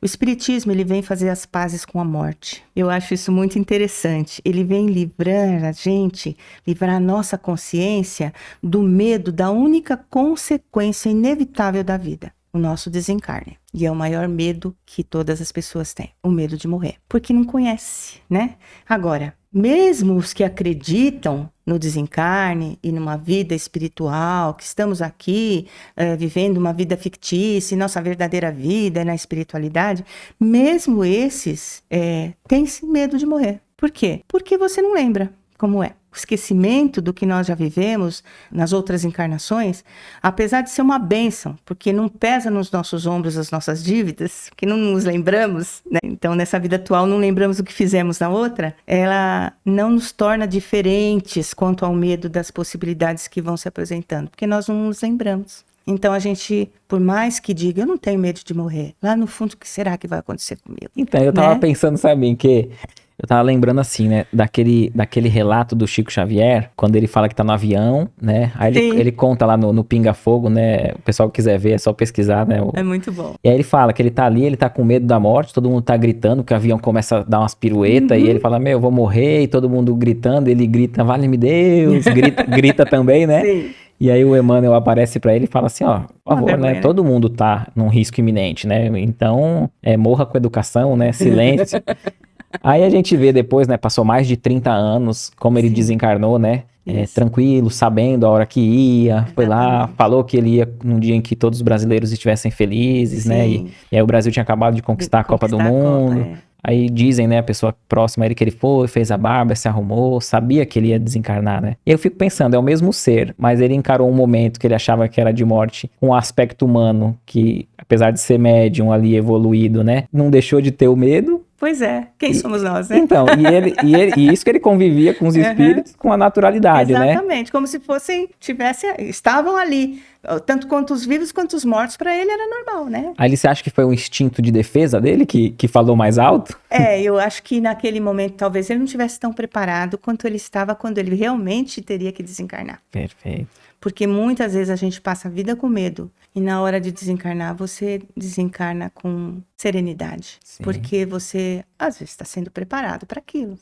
O espiritismo, ele vem fazer as pazes com a morte. Eu acho isso muito interessante. Ele vem livrar a gente, livrar a nossa consciência do medo da única consequência inevitável da vida, o nosso desencarne. E é o maior medo que todas as pessoas têm, o medo de morrer. Porque não conhece, né? Agora, mesmo os que acreditam no desencarne e numa vida espiritual, que estamos aqui vivendo uma vida fictícia, e nossa verdadeira vida é na espiritualidade, mesmo esses têm esse medo de morrer. Por quê? Porque você não lembra como é. O esquecimento do que nós já vivemos nas outras encarnações, apesar de ser uma bênção, porque não pesa nos nossos ombros as nossas dívidas, que não nos lembramos, né? Então, nessa vida atual, não lembramos o que fizemos na outra, ela não nos torna diferentes quanto ao medo das possibilidades que vão se apresentando, porque nós não nos lembramos. Então, a gente, por mais que diga, eu não tenho medo de morrer, lá no fundo, o que será que vai acontecer comigo? Então, eu tava Né? pensando, sabe, em que... Eu tava lembrando assim, né, daquele relato do Chico Xavier, quando ele fala que tá no avião, né, aí ele conta lá no Pinga Fogo, né, o pessoal que quiser ver é só pesquisar, né. É muito bom. E aí ele fala que ele tá ali, ele tá com medo da morte, todo mundo tá gritando, que o avião começa a dar umas piruetas, e ele fala, eu vou morrer, e todo mundo gritando, ele grita, vale-me Deus, grita também, né. Sim. E aí o Emmanuel aparece pra ele e fala assim, ó, por favor, vergonha, né, né? todo mundo tá num risco iminente, né, então morra com educação, né, silêncio. Aí a gente vê depois, né, passou mais de 30 anos, como ele desencarnou, né, tranquilo, sabendo a hora que ia, foi lá, falou que ele ia num dia em que todos os brasileiros estivessem felizes, né, e aí o Brasil tinha acabado de conquistar a Copa do Mundo, aí dizem, né, a pessoa próxima a ele que ele foi, fez a barba, se arrumou, sabia que ele ia desencarnar, né, e eu fico pensando, é o mesmo ser, mas ele encarou um momento que ele achava que era de morte, com um aspecto humano, que apesar de ser médium ali, evoluído, né, não deixou de ter o medo. Pois é, quem somos nós, né? Então, e isso que ele convivia com os espíritos com a naturalidade, né? Exatamente, como se estavam ali, tanto quanto os vivos quanto os mortos, para ele era normal, né? Aí você acha que foi um instinto de defesa dele que falou mais alto? Eu acho que naquele momento talvez ele não estivesse tão preparado quanto ele estava quando ele realmente teria que desencarnar. Perfeito. Porque muitas vezes a gente passa a vida com medo e na hora de desencarnar, você desencarna com serenidade. Sim. Porque você, às vezes, está sendo preparado para aquilo.